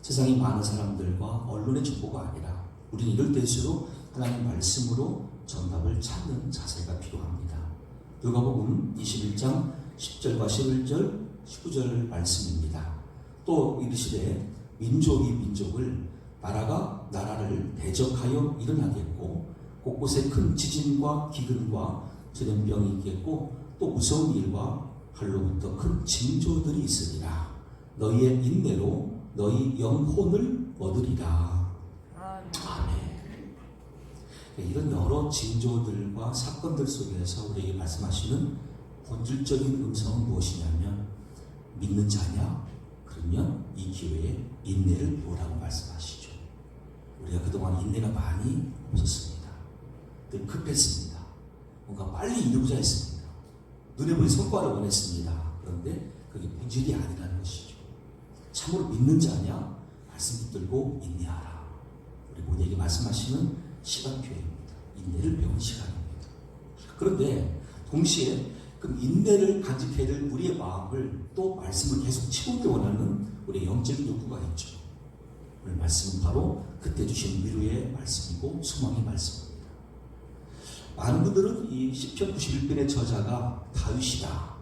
세상의 많은 사람들과 언론의 정보가 아니라 우리는 이럴 때일수록 하나님 말씀으로 정답을 찾는 자세가 필요합니다. 누가복음 21장 10절과 11절, 19절 말씀입니다. 또 이르시되 민족이 민족을, 나라가 나라를 대적하여 일어나겠고 곳곳에 큰 지진과 기근과 전염병이 있겠고 또 무서운 일과 칼로부터 큰 징조들이 있으리라. 너희의 인내로 너희 영혼을 얻으리라. 아멘. 이런 여러 징조들과 사건들 속에서 우리에게 말씀하시는 본질적인 음성은 무엇이냐면, 믿는 자냐? 그러면 이 기회에 인내를 배우라고 말씀하시죠. 우리가 그동안 인내가 많이 없었습니다. 늘 급했습니다. 뭔가 빨리 이루고자 했습니다. 눈에 보이는 성과를 원했습니다. 그런데 그게 본질이 아니라는 것이죠. 참으로 믿는 자냐? 말씀 붙들고 인내하라. 우리 모두에게 말씀하시는 시간표입니다. 인내를 배우는 시간입니다. 그런데 동시에 그 인내를 간직해야 될 우리의 마음을 또 말씀을 계속 채우기 원하는 우리의 영적인 욕구가 있죠. 오늘 말씀은 바로 그때 주신 위로의 말씀이고 소망의 말씀입니다. 많은 분들은 이 시편 91편의 저자가 다윗이다,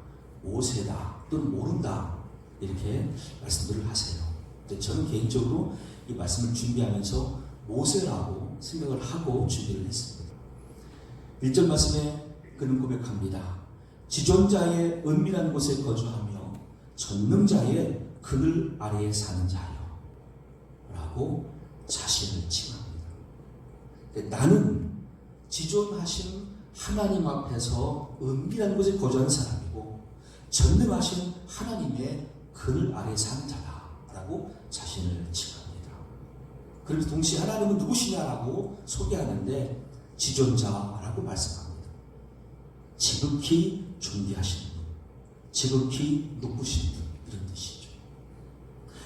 모세다, 또는 모른다 이렇게 말씀들을 하세요. 근데 저는 개인적으로 이 말씀을 준비하면서 모세라고 생각을 하고 준비를 했습니다. 1절 말씀에 그는 고백합니다. 지존자의 은밀한 곳에 거주하며 전능자의 그늘 아래에 사는 자여 라고 자신을 칭합니다. 나는 지존하신 하나님 앞에서 은밀한 곳에 거주하는 사람이고 전능하신 하나님의 그늘 아래에 사는 자다 라고 자신을 칭합니다. 그리고 동시에 하나님은 누구시냐라고 소개하는데 지존자라고 말씀합니다. 지극히 존귀하신 분, 지극히 높으신 분, 이런 뜻이죠.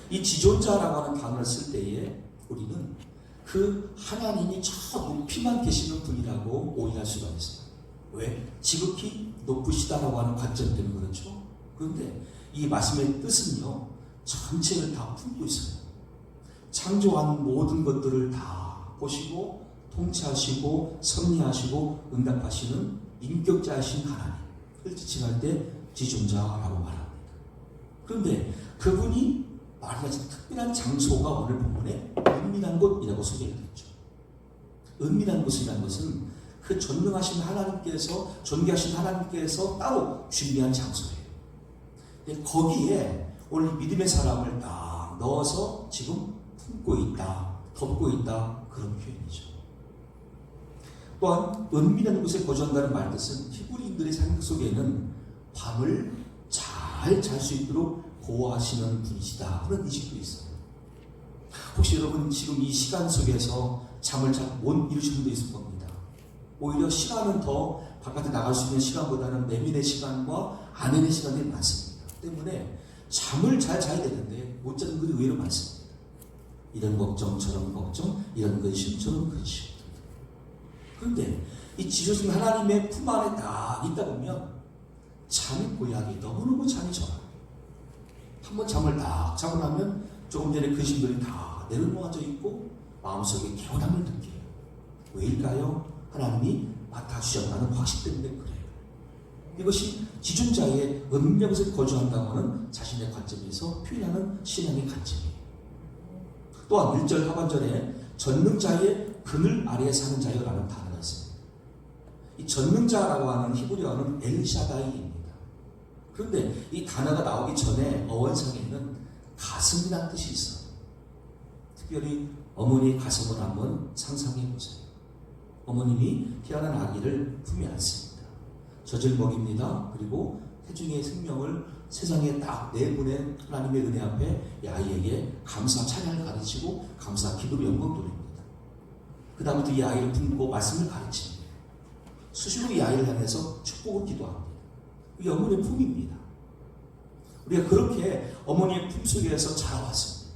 이 지존자라고 하는 단어를 쓸 때에 우리는 그 하나님이 저 높이만 계시는 분이라고 오해할 수가 있어요. 왜? 지극히 높으시다라고 하는 관점 때문에 그렇죠. 그런데 이 말씀의 뜻은요, 전체를 다 품고 있어요. 창조한 모든 것들을 다 보시고 통치하시고 섭리하시고 응답하시는 인격자이신 하나님을 지칭할 때 지존자라고 말합니다. 그런데 그분이 말하신 특별한 장소가 오늘 본문에 은밀한 곳이라고 소개했죠. 은밀한 곳이라는 것은 그 전능하신 하나님께서, 존귀하신 하나님께서 따로 준비한 장소예요. 거기에 오늘 믿음의 사람을 딱 넣어서 지금 품고 있다, 덮고 있다, 그런 표현이죠. 또한 은밀한 곳에 거주한다는 말 뜻은 히브리인들의 삶 속에는 밤을 잘 잘 수 있도록 보호하시는 분이시다, 그런 인식도 있어요. 혹시 여러분 지금 이 시간 속에서 잠을 잘 못 이루시는 분도 있을 겁니다. 오히려 시간은 더 바깥에 나갈 수 있는 시간보다는 내면의 시간과 안에의 시간이 많습니다. 때문에 잠을 잘 자야 되는데 못 자는 분이 의외로 많습니다. 이런 걱정 저런 걱정, 이런 근심 저런 근심. 그런데 이 지존하신 하나님의 품 안에 딱 있다 보면 잠이 고약이 너무너무 잠이 좋아요. 한번 잠을 딱 자고 나면 조금 전에 근심들이 다 내려놓아져 있고 마음속에 개운함을 느껴요. 왜일까요? 하나님이 맡아주셨다는 확신 때문에 그래요. 이것이 지존자의 은밀한 곳에 거주한다고 하는 자신의 관점에서 표현하는 신앙의 관점이에요. 또한 1절 하반절에 전능자의 그늘 아래에 사는 자여라는 단어가 있습니다. 이 전능자라고 하는 히브리어는 엘샤다이입니다. 그런데 이 단어가 나오기 전에 어원상에는 가슴이라는 뜻이 있어요. 특별히 어머니의 가슴을 한번 상상해 보세요. 어머님이 태어난 아기를 품에 안습니다. 젖을 먹입니다. 그리고 태중의 생명을 세상에 딱 내보낸 하나님의 은혜 앞에 이 아이에게 감사 찬양을 가르치고 감사 기도로 영광 돌립니다. 그 다음부터 이 아이를 품고 말씀을 가르칩니다. 수시로 이 아이를 향해서 축복을 기도합니다. 이게 어머니의 품입니다. 우리가 그렇게 어머니의 품 속에서 자라왔습니다.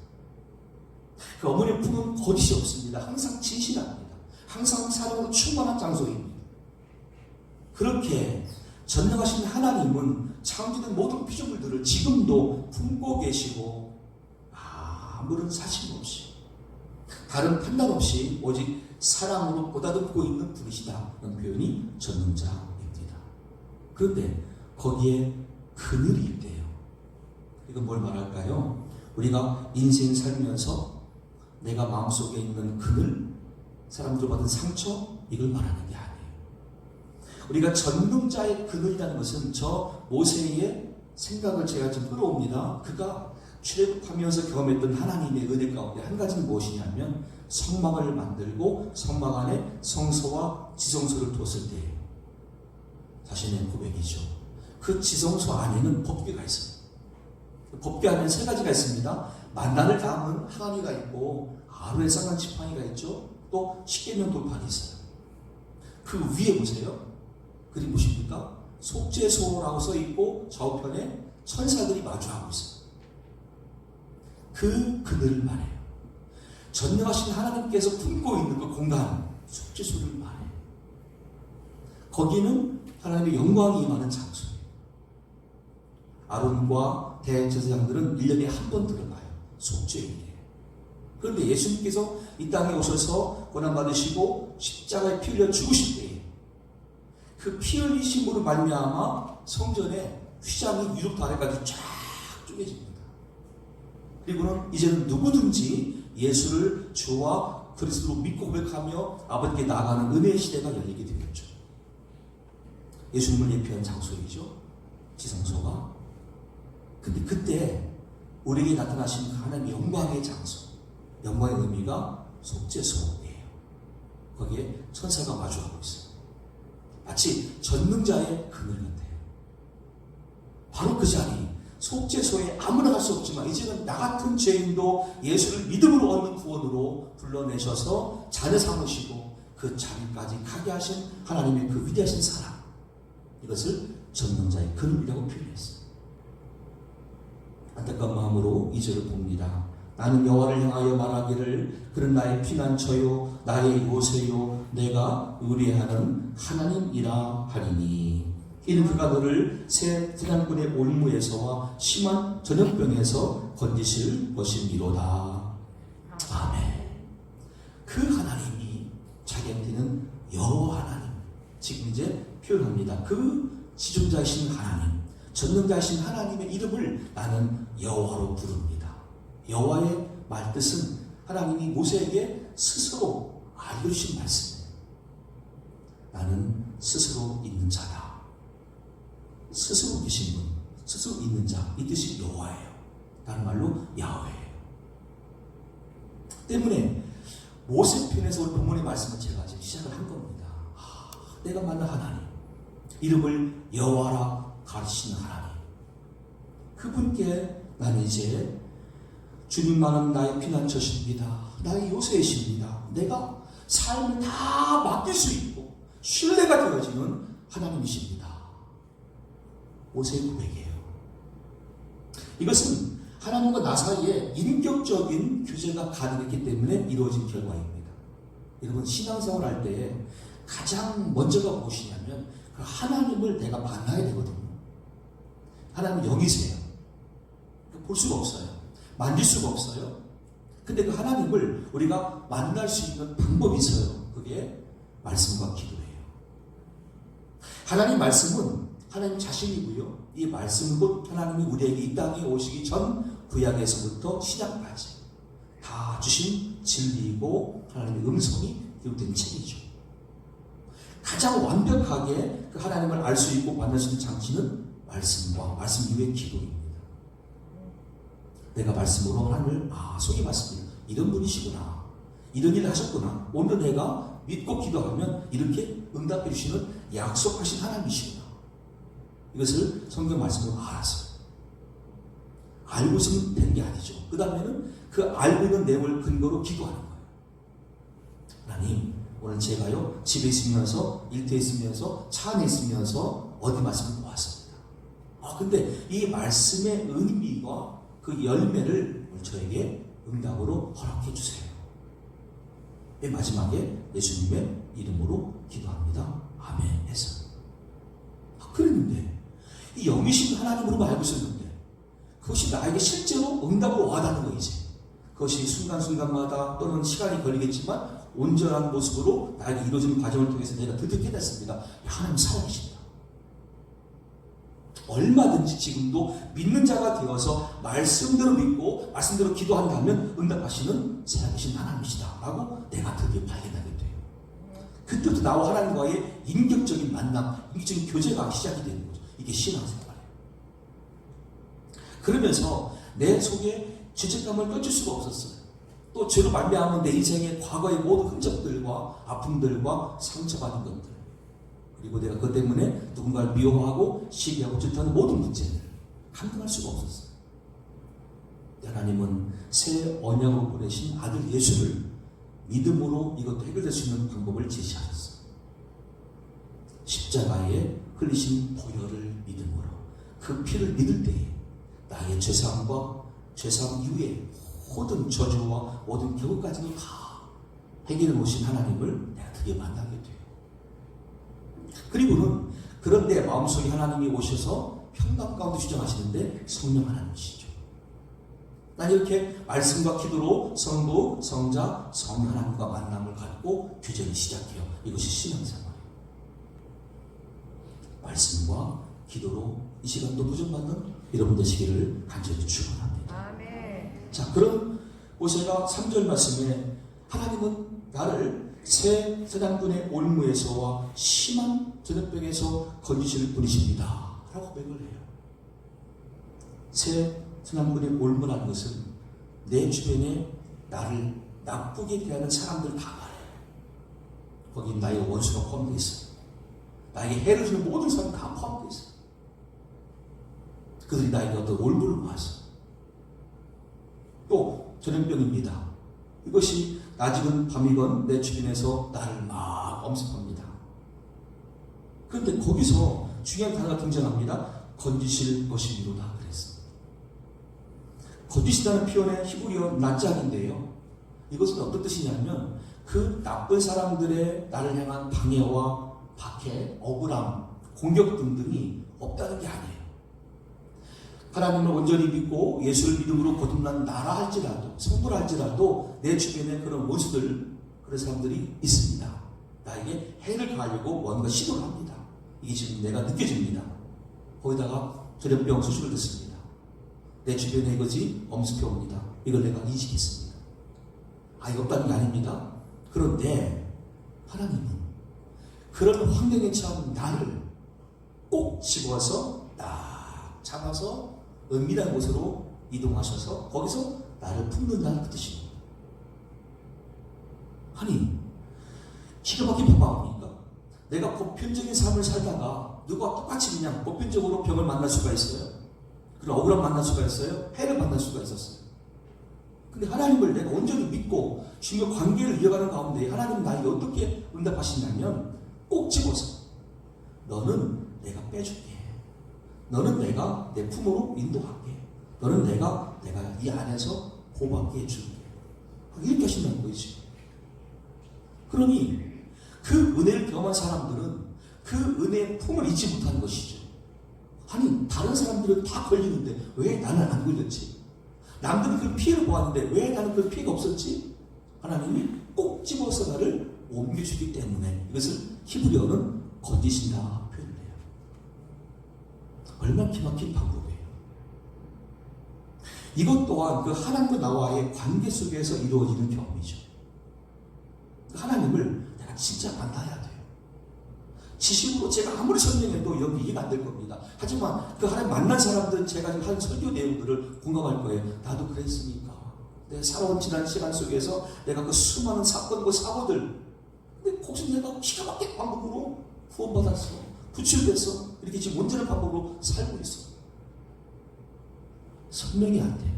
그 어머니의 품은 거짓이 없습니다. 항상 진실합니다. 항상 사랑으로 충만한 장소입니다. 그렇게 전능하신 하나님은 창조된 모든 피조물들을 지금도 품고 계시고 아무런 사심 없이 다른 판단 없이 오직 사랑으로 보다듬고 있는 분이시다. 이런 표현이 전능자입니다. 그런데 거기에 그늘이 있대요. 이건 뭘 말할까요? 우리가 인생 살면서 내가 마음속에 있는 그늘, 사람들 받은 상처, 이걸 말하는 게 아니에요. 우리가 전능자의 그늘이라는 것은 저 모세의 생각을 제가 좀 끌어옵니다. 그가 출애굽하면서 경험했던 하나님의 은혜 가운데 한 가지는 무엇이냐면 성막을 만들고 성막 안에 성소와 지성소를 뒀을 때예요. 자신의 고백이죠. 그 지성소 안에는 법궤가 있어요. 법궤 안에는 세 가지가 있습니다. 만나를 담은 항아리가 있고 아론의 쌍난 지팡이가 있죠. 또 십계명 돌판이 있어요. 그 위에 보세요. 그림 보십니까? 속죄소라고 써있고 좌우편에 천사들이 마주하고 있어요. 그 그늘을 말해요. 전능하신 하나님께서 품고 있는 그 공간, 속죄소를 말해요. 거기는 하나님의 영광이 임하는 장소예요. 아론과 대제사장들은 1년에 한 번 들어가요. 속죄일에. 그런데 예수님께서 이 땅에 오셔서 고난받으시고 십자가에 피 흘려 죽으실 때에 그 피 흘리심으로 말미암아 성전의 휘장이 위로부터 아래까지 쫙 쪼개집니다. 그리고는 이제는 누구든지 예수를 주와 그리스도로 믿고 고백하며 아버지께 나아가는 은혜의 시대가 열리게 되겠죠. 예수님을 예표한 장소이죠. 지성소가. 근데 그때 우리에게 나타나신 하나님의 영광의 장소, 영광의 의미가 속죄소예요. 거기에 천사가 마주하고 있어요. 마치 전능자의 그늘 같아요. 바로 그 자리, 속죄소에 아무나 갈 수 없지만 이제는 나 같은 죄인도 예수를 믿음으로 얻는 구원으로 불러내셔서 자녀 삼으시고 그 자리까지 가게 하신 하나님의 그 위대하신 사랑, 이것을 전능자의 그늘이라고 표현했어요. 안타까운 마음으로 2절을 봅니다. 나는 여호와를 향하여 말하기를 그는 나의 피난처요 나의 요새요 내가 의뢰하는 하나님이라 하리니 이는 그가 너를 새 태산군의 올무에서와 심한 전염병에서 건지실 것이미로다. 아멘. 그 하나님이 자기한테는 여호와 하나님, 지금 이제 표현합니다. 그 지존자이신 하나님, 전능자이신 하나님의 이름을 나는 여호와로 부릅니다. 여호와의 말뜻은 하나님이 모세에게 스스로 알려주신 말씀이에요. 나는 스스로 있는 자다. 스스로 계신 분, 스스로 있는 자, 이 뜻이 여호와예요. 다른 말로 야훼예요. 때문에 모세편에서 우리 본문의 말씀을 제가 지금 시작을 한 겁니다. 내가 만난 하나님, 이름을 여호와라 가르치시는 하나님, 그분께 나는 이제 주님만은 나의 피난처십니다. 나의 요새이십니다. 내가 삶을 다 맡길 수 있고 신뢰가 되어지는 하나님이십니다. 모세의 고백이에요. 이것은 하나님과 나 사이에 인격적인 교제가 가능했기 때문에 이루어진 결과입니다. 여러분 신앙생활 할 때 가장 먼저가 무엇이냐면 그 하나님을 내가 만나야 되거든요. 하나님은 영이세요. 볼 수가 없어요. 만질 수가 없어요. 근데 그 하나님을 우리가 만날 수 있는 방법이 있어요. 그게 말씀과 기도예요. 하나님 말씀은 하나님 자신이고요. 이 말씀은 곧 하나님이 우리에게 이 땅에 오시기 전 구약에서부터 신약까지 다 주신 진리이고 하나님의 음성이 기록된 책이죠. 가장 완벽하게 그 하나님을 알 수 있고 만날 수 있는 장치는 말씀과 말씀 이후의 기도입니다. 내가 말씀으로 하나님을 속이 봤습니다. 이런 분이시구나. 이런 일을 하셨구나. 오늘 내가 믿고 기도하면 이렇게 응답해 주시는 약속하신 하나님이시구나. 이것을 성경 말씀으로 알았어요. 알고 있으면 되는 게 아니죠. 그 다음에는 그 알고 있는 내용을 근거로 기도하는 거예요. 하나님, 오늘 제가요 집에 있으면서 일터에 있으면서 차 안에 있으면서 어디 말씀을 보았습니다. 근데 이 말씀의 의미와 그 열매를 저에게 응답으로 허락해 주세요. 맨 마지막에 예수님의 이름으로 기도합니다. 아멘 해서. 그랬는데 이 영이신 하나님으로 알고 있었는데 그것이 나에게 실제로 응답으로 와닿는 거 이제. 그것이 순간순간마다 또는 시간이 걸리겠지만 온전한 모습으로 나에게 이루어지는 과정을 통해서 내가 드디어 깨닫습니다. 하나님 살아계신다. 얼마든지 지금도 믿는 자가 되어서 말씀대로 믿고 말씀대로 기도한다면 응답하시는 살아계신 하나님이시다 라고 내가 드디어 발견하게 돼요. 그때부터 나와 하나님과의 인격적인 만남, 인격적인 교제가 시작이 되는 거죠. 이게 신앙생활이에요. 그러면서 내 속에 죄책감을 떨칠 수가 없었어요. 또 죄로 말미암은 내 인생의 과거의 모든 흔적들과 아픔들과 상처받은 것들, 그리고 내가 그것 때문에 누군가를 미워하고 시기하고 질투하는 모든 문제를 감당할 수가 없었어요. 하나님은 새 언약으로 보내신 아들 예수를 믿음으로 이것도 해결될 수 있는 방법을 제시하셨어요. 십자가에 흘리신 보혈을 믿음으로 그 피를 믿을 때에 나의 죄사함과 죄사함 이후에 모든 저주와 모든 경우까지도 다 해결해 놓으신 하나님을 내가 드디어 만나게 돼요. 그리고는 그런 내 마음속에 하나님이 오셔서 평강 가운데 주장하시는데 성령 하나님이시죠. 난 이렇게 말씀과 기도로 성부, 성자, 성령 하나님과 만남을 갖고 규정을 시작해요. 이것이 신앙생활이에요. 말씀과 기도로 이 시간도 부정받는 여러분 되시기를 간절히 축원합니다. 아멘. 자, 그럼 모세가 3절 말씀에 하나님은 나를 새 사냥꾼의 올무에서와 심한 전염병에서 건지실 분이십니다 라고 고백을 해요. 새 사냥꾼의 올무라는 것은 내 주변에 나를 나쁘게 대하는 사람들 다 말해요. 거기 나의 원수가 포함되어 있어요. 나에게 해를 주는 모든 사람 다 포함되어 있어요. 그들이 나에게 어떤 올무를 모았어요. 또 전염병입니다. 이것이 낮이건 밤이건 내 주변에서 나를 막 엄습합니다. 그런데 거기서 중요한 단어가 등장합니다. 건지실 것이미로다 그랬습니다. 건지시다는 표현의 히브리어 낫작인데요. 이것은 어떤 뜻이냐면 그 나쁜 사람들의 나를 향한 방해와 박해, 억울함, 공격 등등이 없다는 게 아니에요. 하나님을 온전히 믿고 예수를 믿음으로 거듭난 나라 할지라도, 성부라 할지라도 내 주변에 그런 원수들, 그런 사람들이 있습니다. 나에게 해를 가하려고 뭔가 시도를 합니다. 이게 지금 내가 느껴집니다. 거기다가 전염병 수술을 듣습니다. 내 주변에 이것이 엄습해 옵니다. 이걸 내가 인식했습니다. 이거 없다는 게 아닙니다. 그런데 하나님은 그런 환경에 처한 나를 꼭 집어서 딱 잡아서 은밀한 곳으로 이동하셔서 거기서 나를 품는다는 뜻입니다. 아니, 기가 막힌 방법입니까? 내가 보편적인 삶을 살다가 누가 똑같이 그냥 보편적으로 병을 만날 수가 있어요. 그런 억울함 만날 수가 있어요. 해를 만날 수가 있었어요. 근데 하나님을 내가 온전히 믿고 주님과 관계를 이어가는 가운데 하나님은 나에게 어떻게 응답하시냐면 꼭 집어서 너는 내가 빼줄게. 너는 내가 내 품으로 인도할게. 너는 내가 이 안에서 보호받게 해줄게. 이렇게 하신다는 거지. 그러니 그 은혜를 경험한 사람들은 그 은혜의 품을 잊지 못하는 것이죠. 아니, 다른 사람들은 다 걸리는데 왜 나는 안 걸렸지? 남들은 그 피해를 보았는데 왜 나는 그 피해가 없었지? 하나님이 꼭 집어서 나를 옮겨주기 때문에 이것을 히브리어는 건지신다 표현해요. 얼마나 기막힌 방법이에요. 이것 또한 그 하나님과 나와의 관계 속에서 이루어지는 경험이죠. 하나님을 내가 진짜 만나야 돼요. 지식으로 제가 아무리 설명해도 여기 이해가 안 될 겁니다. 하지만 그 하나님 만난 사람들은 제가 지금 한 설교 내용들을 공감할 거예요. 나도 그랬으니까. 내 살아온 지난 시간 속에서 내가 그 수많은 사건과 사고들, 근데 혹시 내가 기가 막힌 방법으로 구원받았어, 구출됐어, 이렇게 지금 온전한 방법으로 살고 있어. 설명이 안 돼요.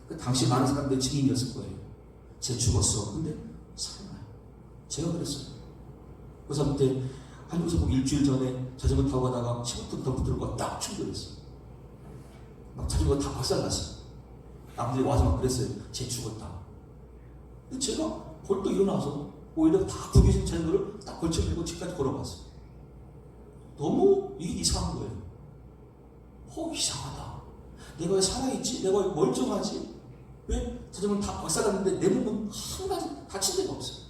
그 당시 많은 사람들의 증인이었을 거예요. 쟤 죽었어. 근데 살아나요. 제가 그랬어요. 그 사람 때 한국에서 일주일 전에 자전거 타고 가다가 시골 덤프 들고 딱 충돌했어요. 막 자전거 다 박살났어요. 남들이 와서 막 그랬어요. 쟤 죽었다. 근데 제가 벌떡 일어나서 오히려 다 구겨진 자전거를 딱 걸쳐매고 집까지 걸어갔어요. 너무 이게 이상한 거예요. 이상하다. 내가 왜 살아있지? 내가 왜 멀쩡하지? 왜 저녁은 다 박살났는데 내 몸은 하나도 다친 데가 없어요.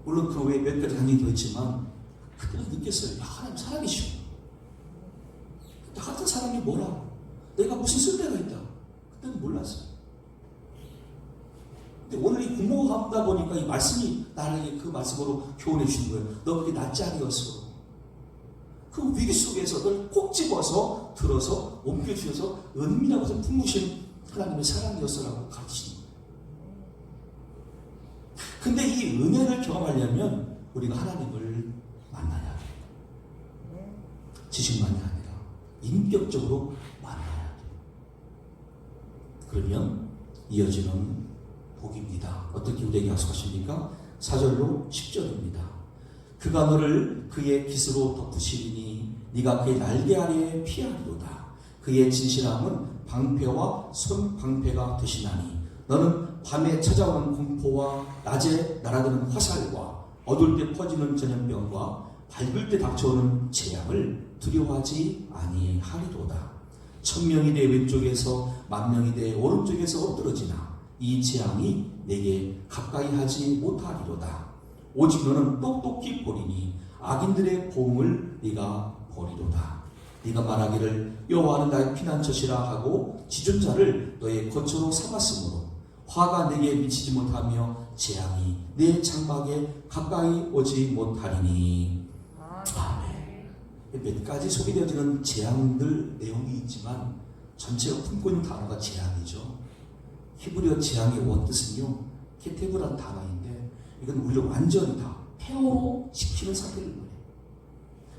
물론 그 외에 몇 가지 단정이 더 있지만 그때는 느꼈어요. 야, 하나님 살아계시고 나 같은 사람이 뭐라, 내가 무슨 쓸데가 있다. 그때는 몰랐어요. 근데 오늘 이 공부하다 보니까 이 말씀이 나에게 그 말씀으로 교훈해 주신 거예요. 너 그게 나 짝이었어. 그 위기 속에서 널 꼭 집어서 들어서 옮겨주셔서 은밀하고 품으신 하나님의 사랑이었어라고 가르치신 거예요. 근데 이 은혜를 경험하려면 우리가 하나님을 만나야 돼요. 지식만이 아니라 인격적으로 만나야 돼요. 그러면 이어지는 복입니다. 어떻게 우리에게 약속하십니까? 4절로 10절입니다. 그가 너를 그의 깃으로 덮으시리니 네가 그의 날개 아래에 피하리로다. 그의 진실함은 방패와 손방패가 되시나니 너는 밤에 찾아오는 공포와 낮에 날아드는 화살과 어두울 때 퍼지는 전염병과 밝을 때 닥쳐오는 재앙을 두려워하지 아니하리로다. 1000명이 내 왼쪽에서 10,000명이 내 오른쪽에서 엎드러지나 이 재앙이 내게 가까이 하지 못하리로다. 오직 너는 똑똑히 보리니 악인들의 보응을 네가 보리로다. 네가 말하기를 여호와는 나의 피난처시라 하고 지존자를 너의 거처로 삼았으므로 화가 내게 미치지 못하며 재앙이 내 장막에 가까이 오지 못하리니. 아멘. 몇 가지 소개되어지는 재앙들 내용이 있지만 전체가 품고 있는 단어가 재앙이죠. 히브리어 재앙의 원뜻은요, 케테브라는 단어인데 이건 우리를 완전히 다 폐허로 시키는 상태를 말해요.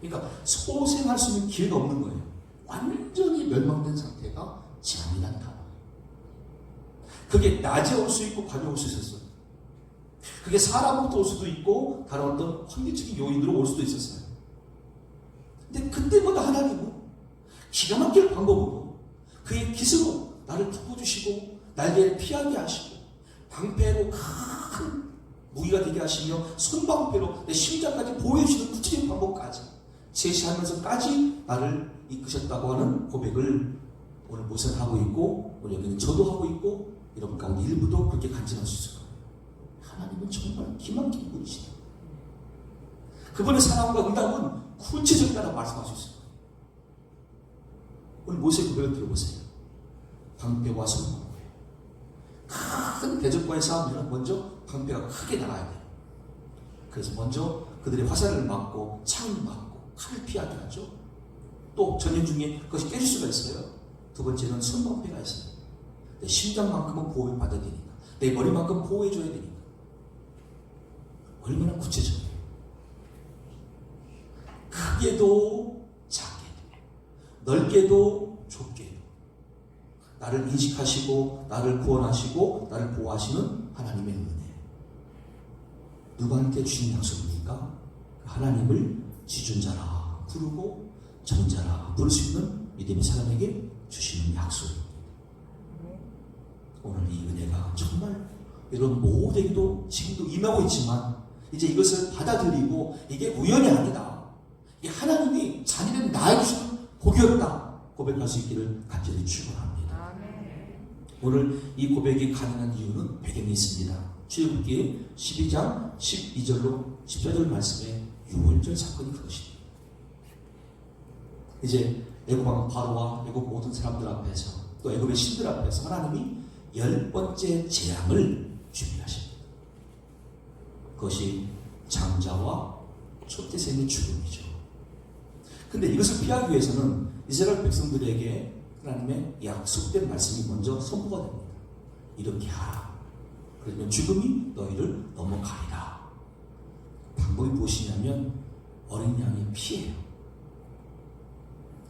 그러니까 소생할 수 있는 기회가 없는 거예요. 완전히 멸망된 상태가 재앙이라는 단어예요. 그게 낮에 올 수 있고 밤에 올 수 있었어요. 그게 사람부터 올 수도 있고 다른 어떤 환경적인 요인으로 올 수도 있었어요. 근데 그때마다 하나님은 기가 막힐 방법으로 그의 깃으로 나를 덮어주시고 날개를 피하게 하시고 방패로 큰 무기가 되게 하시며 손방패로 내 심장까지 보호해주시는 구체적인 방법까지 제시하면서까지 나를 이끄셨다고 하는 고백을 오늘 모세는 하고 있고 오늘 여기는 저도 하고 있고 여러분 가운데 일부도 그렇게 간증할 수 있을 거예요. 하나님은 정말 기막힌 분이시다. 그분의 사랑과 응답은 구체적이다라고 말씀할 수 있을 거예요. 오늘 모세의 고백을 들어보세요. 방패와 손방패. 큰 대적과의 싸움에는 먼저 방패가 크게 나가야 돼요. 그래서 먼저 그들의 화살을 막고 창을 막고 칼을 피하게 하죠. 또 전쟁 중에 그것이 깨질 수가 있어요. 두 번째는 손방패가 있어요. 내 심장만큼은 보호를 받아야 되니까, 내 머리만큼 보호해줘야 되니까. 얼마나 구체적이에요. 크게도 작게도 넓게도 좁게도 나를 인식하시고 나를 구원하시고 나를 보호하시는 하나님의 은혜. 누구한테 주신 약속입니까? 하나님을 지존자라 부르고 전자라 부를 수 있는 믿음의 사람에게 주시는 약속입니다. 오늘 이 은혜가 정말 여러분 모두에게도 지금도 임하고 있지만 이제 이것을 받아들이고 이게 우연이 아니다. 이 하나님이 자녀된 나에게 주신 복이었다 고백할 수 있기를 간절히 축원합니다. 오늘 이 고백이 가능한 이유는 배경이 있습니다. 출애굽기 12장 12절로 14절 말씀의 6월절 사건이 그것입니다. 이제 애굽 왕 바로와 애굽 모든 사람들 앞에서 또 애굽의 신들 앞에서 하나님이 10번째 재앙을 준비하십니다. 그것이 장자와 초태생의 죽음이죠. 근데 이것을 피하기 위해서는 이스라엘 백성들에게 하나님의 약속된 말씀이 먼저 선포가 됩니다. 이렇게 하라. 그러면 죽음이 너희를 넘어가리라. 방법이 무엇이냐면 어린 양의 피예요.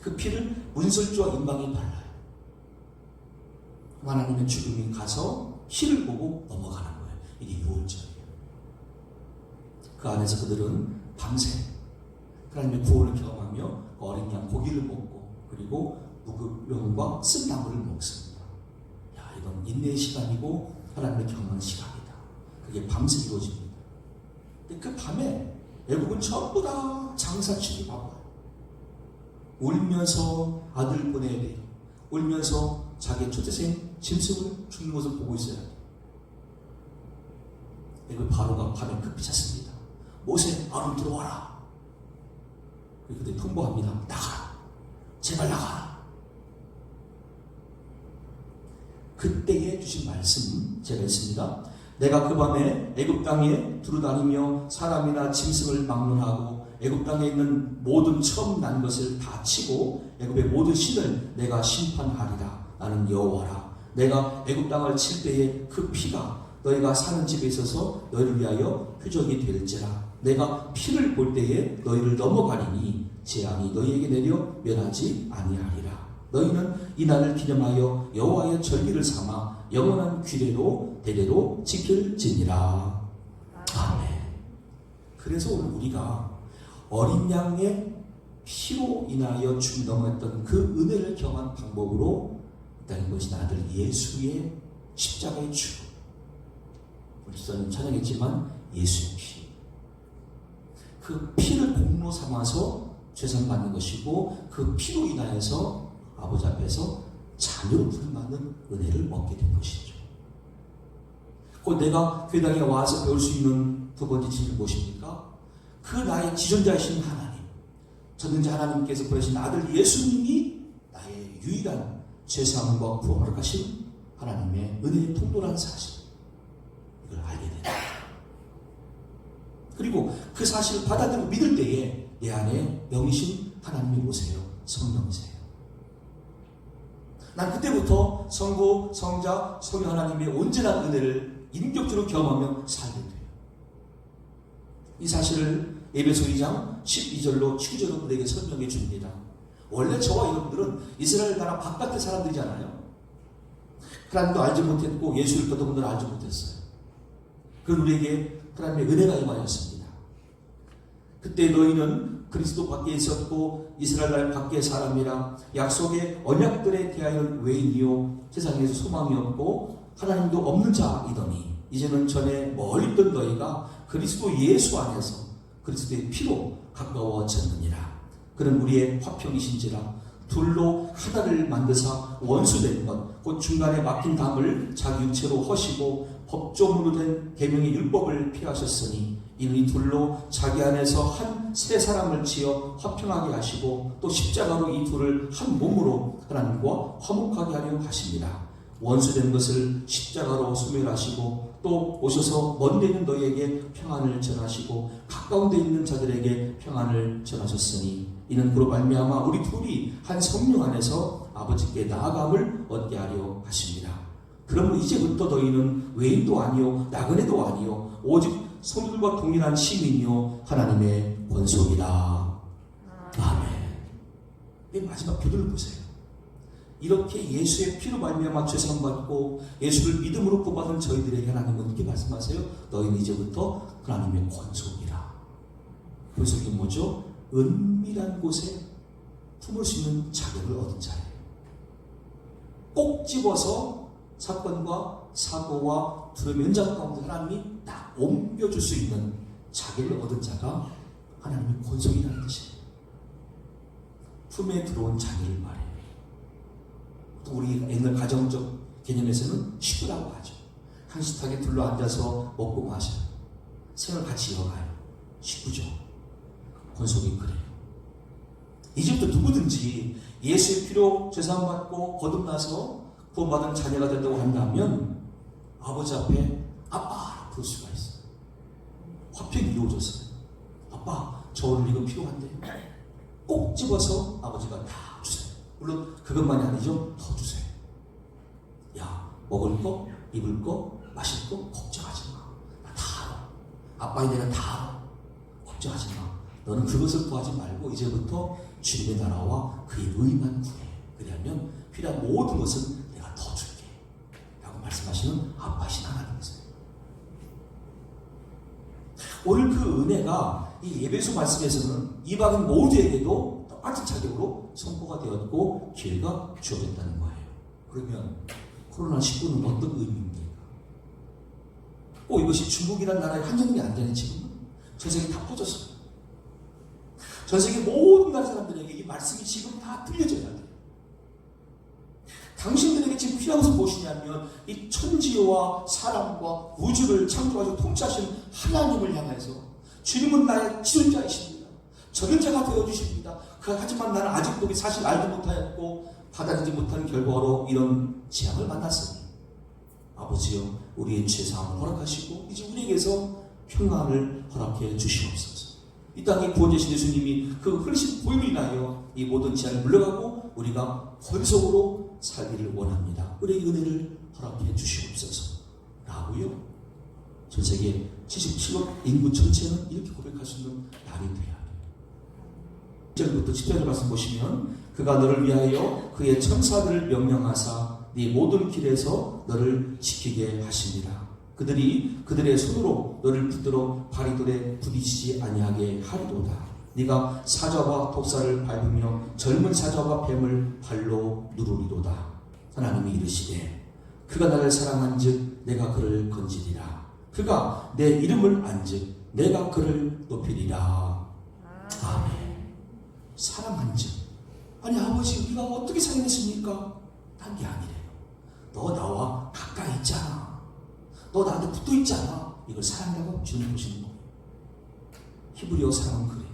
그 피를 문설주와 인방에 발라요. 하나님의 죽음이 가서 피를 보고 넘어가는 거예요. 이게 유월절이에요. 그 안에서 그들은 밤새 하나님의 구원을 경험하며 어린 양 고기를 먹고 그리고 무교병과 쓴 나물을 먹습니다. 야, 이건 인내의 시간이고 하나님의 경험하는 시간이다. 그게 밤새 이루어집니다. 근데 그 밤에 애국은 전부 다 장사치기 바빠요. 울면서 아들 보내야 돼요. 울면서 자기 초태생 짐승을 죽는 것을 보고 있어야 돼요. 그 바로가 밤에 급히 잤습니다. 모세, 아론 들어와라. 그때 통보합니다. 나가라. 제발 나가라. 그때에 주신 말씀 제가 있습니다. 내가 그 밤에 애굽 땅에 두루다니며 사람이나 짐승을 막론하고 애굽 땅에 있는 모든 처음 난 것을 다 치고 애굽의 모든 신을 내가 심판하리라. 나는 여호와라. 내가 애굽 땅을 칠 때에 그 피가 너희가 사는 집에 있어서 너희를 위하여 표적이 될지라. 내가 피를 볼 때에 너희를 넘어가리니 재앙이 너희에게 내려 멸하지 아니하리라. 너희는 이 날을 기념하여 여호와의 절기를 삼아 영원한 규례로 대대로 지킬지니라. 아멘. 그래서 오늘 우리가 어린 양의 피로 인하여 죽이 넘어갔던 그 은혜를 경한 방법으로 일단 이것이 아들 예수의 십자가의 죽음. 우리 지사님 찬양했지만 예수의 피. 그 피를 공로 삼아서 죄상 받는 것이고 그 피로 인하여서 아버지 앞에서 자녀로 부름받는 은혜를 얻게 된 것이죠. 곧 내가 교회당에 와서 배울 수 있는 두 번째 진리 무엇입니까? 그 나의 지존자이신 하나님, 전능자 하나님께서 보내신 아들 예수님이 나의 유일한 죄사함과 구원을 하신 하나님의 은혜의 통로라는 사실, 이걸 알게 된다. 그리고 그 사실을 받아들이고 믿을 때에 내 안에 영이신 하나님이 오세요. 성령이세요. 난 그때부터 성부, 성자, 성령 하나님의 온전한 은혜를 인격적으로 경험하며 살게 돼요. 이 사실을 에베소 2장 12절로 추구적으로 우리에게 설명해 줍니다. 원래 저와 여러분들은 이스라엘 나라 바깥의 사람들이잖아요. 하나님도 알지 못했고 예수를 더더군다나 알지 못했어요. 그런 우리에게 하나님의 은혜가 임하였습니다. 그때 너희는 그리스도 밖에 있었고 이스라엘 나라 밖의 사람이라 약속의 언약들에 대하여 외인이요 세상에서 소망이 없고 하나님도 없는 자이더니 이제는 전에 멀리 있던 너희가 그리스도 예수 안에서 그리스도의 피로 가까워졌느니라. 그는 우리의 화평이신지라 둘로 하나를 만드사 원수된 것 곧 중간에 막힌 담을 자기 육체로 허시고 법조문으로 된 계명의 율법을 피하셨으니 이는 이 둘로 자기 안에서 한 세 사람을 지어 화평하게 하시고 또 십자가로 이 둘을 한 몸으로 하나님과 화목하게 하려 하십니다. 원수된 것을 십자가로 소멸하시고 또 오셔서 먼데 있는 너희에게 평안을 전하시고 가까운 데 있는 자들에게 평안을 전하셨으니 이는 그로 말미암아 우리 둘이 한 성령 안에서 아버지께 나아감을 얻게 하려 하십니다. 그러므로 이제부터 너희는 외인도 아니요 나그네도 아니요 오직 성도들과 동일한 시민이요 하나님의 권속이다. 아멘. 이 마지막 교도를 보세요. 이렇게 예수의 피로 말미암아 죄상 받고 예수를 믿음으로 구받은 저희들에게 하나님은 이렇게 말씀하세요. 너희는 이제부터 하나님의 권속이라. 권속이 뭐죠? 은밀한 곳에 품을 수 있는 자격을 얻은 자예요. 꼭 집어서 사건과 사고와 두려움 현장 가운데 하나님이 딱 옮겨줄 수 있는 자격을 얻은 자가 하나님의 권속이라는 뜻이에요. 품에 들어온 자녀를 말해요. 또 우리 옛날 가정적 개념에서는 식구라고 하죠. 한 식탁에 둘러앉아서 먹고 마셔요. 생을 같이 이어가요. 식구죠. 권속이 그래요. 이제부터 누구든지 예수의 피로 죄사함받고 거듭나서 구원받은 자녀가 된다고 한다면 아버지 앞에 아빠 부를 수가 있어요. 화평이 이루어졌어요. 아빠 저 오늘 이거 필요한데 꼭 집어서 아버지가 다 주세요. 물론 그것만이 아니죠. 더 주세요. 야 먹을 거 입을 거 마실 거 걱정하지 마. 나 다 알아. 아빠의 내가 다 알아. 걱정하지 마. 너는 그것을 구하지 말고 이제부터 주님의 나라와 그의 의만 구해. 그러면 필요한 모든 것은 내가 더 줄게 라고 말씀하시는 아빠이신 하나님이세요. 오늘 그 은혜가 이 에베소 말씀에서는 이방인 모두에게도 똑같은 자격으로 선포가 되었고 기회가 주어졌다는 거예요. 그러면 코로나19는 어떤 의미입니까? 이것이 중국이라는 나라의 한정이 안 되는 지금은 전 세계 다 퍼졌어요. 전 세계 모든 나라 사람들에게 이 말씀이 지금 다 들려져야 돼요. 당신들에게 지금 필요한 것은 무엇이냐면 이 천지와 사람과 우주를 창조하시고 통치하시는 하나님을 향해서 주님은 나의 지존자이십니다. 저는 제가 되어주십니다. 하지만 나는 아직도 사실 알지 못하였고 받아들이지 못하는 결과로 이런 재앙을 만났으니 아버지여 우리의 죄사함을 허락하시고 이제 우리에게서 평안을 허락해 주시옵소서. 이 땅에 구원되신 예수님이 그 흘리신 보혈로 인하여 이 모든 재앙을 물러가고 우리가 권속으로 살기를 원합니다. 우리의 은혜를 허락해 주시옵소서 라고요. 전 세계 77억 인구 전체는 이렇게 고백할 수 있는 날이 돼야 돼요. 1절부터 10절을 말씀 보시면 그가 너를 위하여 그의 천사들을 명령하사 네 모든 길에서 너를 지키게 하십니다. 그들이 그들의 손으로 너를 붙들어 바리돌에 부딪히지 아니하게 하리로다. 네가 사자와 독사를 밟으며 젊은 사자와 뱀을 발로 누르리로다. 하나님이 이르시되 그가 나를 사랑한즉 내가 그를 건지리라. 그가 내 이름을 안즉 내가 그를 높이리라. 아멘. 사랑한즉 아니 아버지 우리가 어떻게 사랑했습니까? 딴 게 아니래요. 너 나와 가까이 있잖아. 너 나한테 붙어 있잖아. 이걸 사랑이라고 주님 보시는 거예요. 히브리어 사랑은 그래요.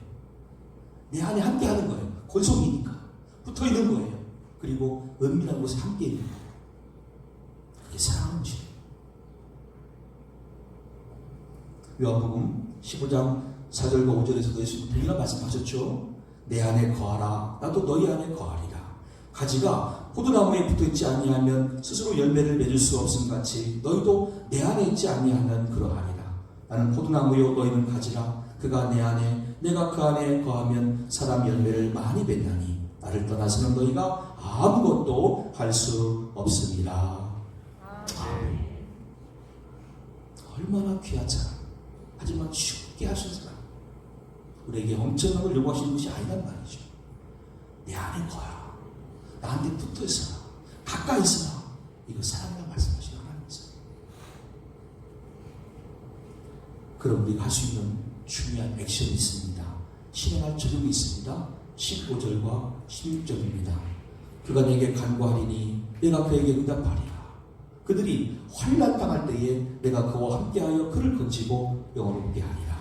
내 안에 함께 하는 거예요. 권속이니까 붙어 있는 거예요. 그리고 은밀한 곳에 함께 있는 거예요. 그게 사랑인 줄. 요한복음 15장 4절과 5절에서도 예수님 동일한 말씀하셨죠. 내 안에 거하라. 나도 너희 안에 거하리라. 가지가 포도나무에 붙어있지 아니하면 스스로 열매를 맺을 수 없음 같이 너희도 내 안에 있지 아니하면 그러하리라. 나는 포도나무요 너희는 가지라. 그가 내 안에 내가 그 안에 거하면 사람 열매를 많이 맺나니 나를 떠나서는 너희가 아무것도 할 수 없습니다. 아멘. 얼마나 귀한 사람. 하지만 쉽게 하신 사람. 우리에게 엄청난 걸 요구하시는 것이 아니란 말이죠. 내 안에 거야. 나한테 붙어있어라. 가까이 있어라. 이거 사랑이라고 말씀하시는 하나님이세요. 그럼 우리가 할 수 있는 중요한 액션이 있습니다. 실행할 적용이 있습니다. 15절과 16절입니다. 그가 내게 간구하리니 내가 그에게 응답하리라. 그들이 환난 당할 때에 내가 그와 함께하여 그를 건지고 영원롭게 하리라.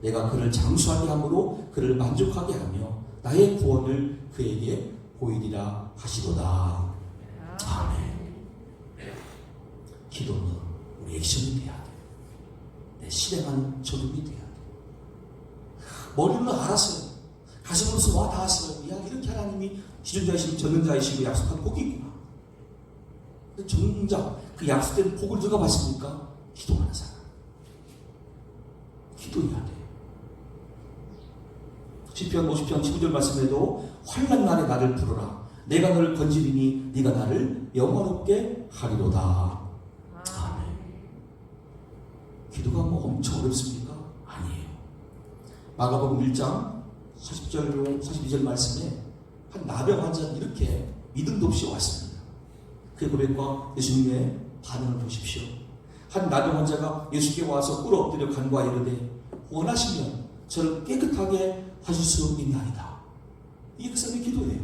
내가 그를 장수하게 함으로 그를 만족하게 하며 나의 구원을 그에게 보이리라 하시도다. 아멘. 기도는 우리 액션이 돼야 돼. 내 실행하는 적용이 돼야 돼. 머리로 알았어요. 가슴으로서 와 닿았어요. 야 이렇게 하나님이 지존자이시고 전능자이시고 약속한 복이 있구나. 근데 정작 그 약속된 복을 누가 받습니까? 기도하는 사람. 기도해야 돼. 시편 50편 15절 말씀에도 환난 날에 나를 부르라. 내가 너를 건지리니 네가 나를 영원롭게 하리로다. 아멘. 기도가 뭐 엄청 어렵습니까? 아니에요. 마가복음 1장 40절로 42절 말씀에 한 나병 환자는 이렇게 믿음도 없이 왔습니다. 그 고백과 예수님의 반응을 보십시오. 한 나병 환자가 예수께 와서 꿇어 엎드려 간구하여 이르되 원하시면 저를 깨끗하게 하실 수 있나이다. 이게 그 사람의 기도예요.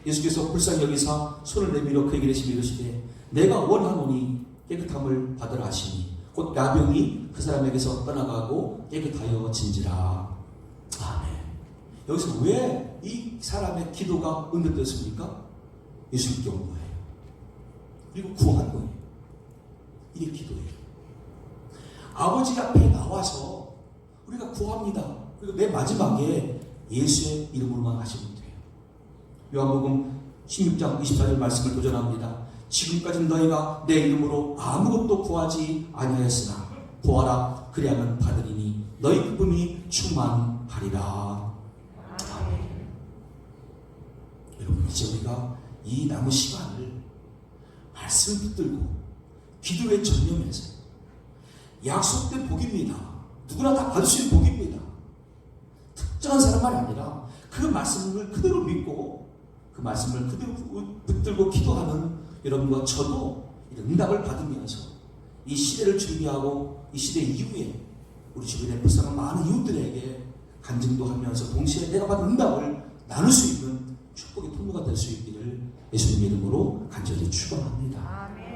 예수께서 불쌍히 여기사 손을 내밀어 그에게 이르시되 이르시되 내가 원하노니 깨끗함을 받으라 하시니 곧 나병이 그 사람에게서 떠나가고 깨끗하여 진지라. 아멘. 여기서 왜 이 사람의 기도가 응답되었습니까? 예수님께 온 거예요. 그리고 구한 거예요. 이게 기도예요. 아버지 앞에 나와서 우리가 구합니다. 그리고 맨 마지막에 예수의 이름으로만 하시면 돼요. 요한복음 16장 24절 말씀을 도전합니다. 지금까지는 너희가 내 이름으로 아무것도 구하지 아니하였으나 구하라 그리하면 받으리니 너희 기쁨이 충만하리라. 아멘. 여러분 이제 우리가 이 남은 시간을 말씀을 붙들고 기도에 전념해서 약속된 복입니다. 누구나 다 받을 수 있는 복입니다. 특정한 사람만 아니라 그 말씀을 그대로 믿고 그 말씀을 그대로 붙들고 기도하는 여러분과 저도 응답을 받으면서 이 시대를 준비하고 이 시대 이후에 우리 주변에 불쌍한 많은 이웃들에게 간증도 하면서 동시에 내가 받은 응답을 나눌 수 있는 축복의 통로가 될 수 있기를 예수님 이름으로 간절히 축원합니다. 아멘.